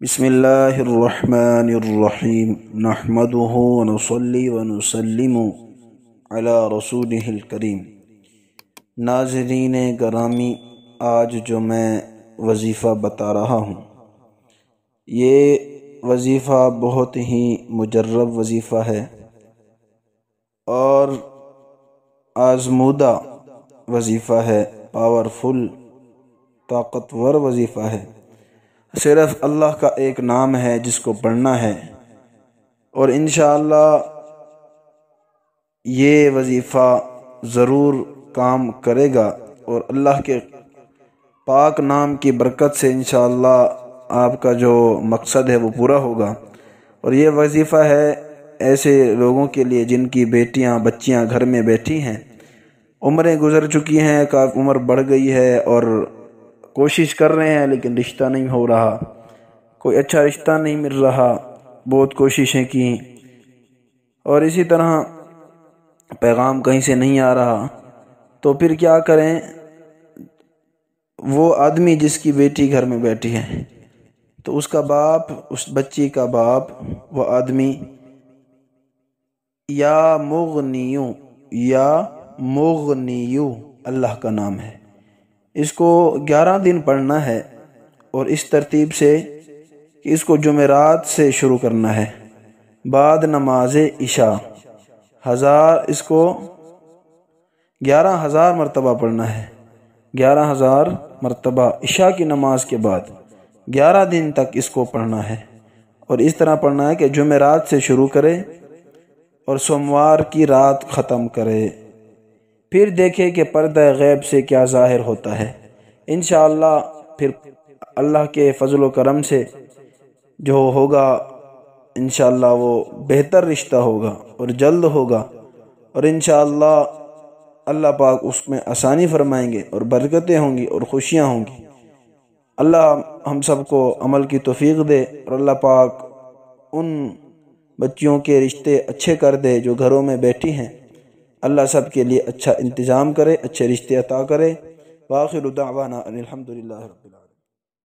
بسم اللہ الرحمن الرحیم نحمده ونصلی ونسلم علی رسولہ الکریم۔ ناظرین گرامی، آج جو میں وظیفہ بتا رہا ہوں یہ وظیفہ بہت ہی مجرب وظیفہ ہے اور آزمودہ وظیفہ ہے، پاورفل طاقتور وظیفہ ہے۔ صرف اللہ کا ایک نام ہے جس کو پڑھنا ہے، اور انشاءاللہ یہ وظیفہ ضرور کام کرے گا، اور اللہ کے پاک نام کی برکت سے انشاءاللہ آپ کا جو مقصد ہے وہ پورا ہوگا۔ اور یہ وظیفہ ہے ایسے لوگوں کے لیے جن کی بیٹیاں بچیاں گھر میں بیٹھی ہیں، عمریں گزر چکی ہیں، کافی عمر بڑھ گئی ہے اور کوشش کر رہے ہیں لیکن رشتہ نہیں ہو رہا، کوئی اچھا رشتہ نہیں مل رہا، بہت کوششیں کی اور اسی طرح پیغام کہیں سے نہیں آ رہا، تو پھر کیا کریں؟ وہ آدمی جس کی بیٹی گھر میں بیٹھی ہے تو اس کا باپ، اس بچی کا باپ، وہ آدمی یا مغنیو اللہ کا نام ہے، اس کو 11 دن پڑھنا ہے، اور اس ترتیب سے کہ اس کو جمعرات سے شروع کرنا ہے، بعد نماز عشاء اس کو 11,000 مرتبہ پڑھنا ہے، 11,000 مرتبہ عشاء کی نماز کے بعد 11 دن تک اس کو پڑھنا ہے، اور اس طرح پڑھنا ہے کہ جمعرات سے شروع کرے اور سوموار کی رات ختم کرے، پھر دیکھے کہ پردہ غیب سے کیا ظاہر ہوتا ہے۔ انشاءاللہ پھر اللہ کے فضل و کرم سے جو ہوگا انشاءاللہ وہ بہتر رشتہ ہوگا اور جلد ہوگا، اور انشاءاللہ اللہ پاک اس میں آسانی فرمائیں گے اور برکتیں ہوں گی اور خوشیاں ہوں گی۔ اللہ ہم سب کو عمل کی توفیق دے، اور اللہ پاک ان بچیوں کے رشتے اچھے کر دے جو گھروں میں بیٹھی ہیں، اللہ سب کے لیے اچھا انتظام کرے، اچھے رشتے عطا کرے۔ وآخر دعوانا ان الحمدللہ رب العالمین۔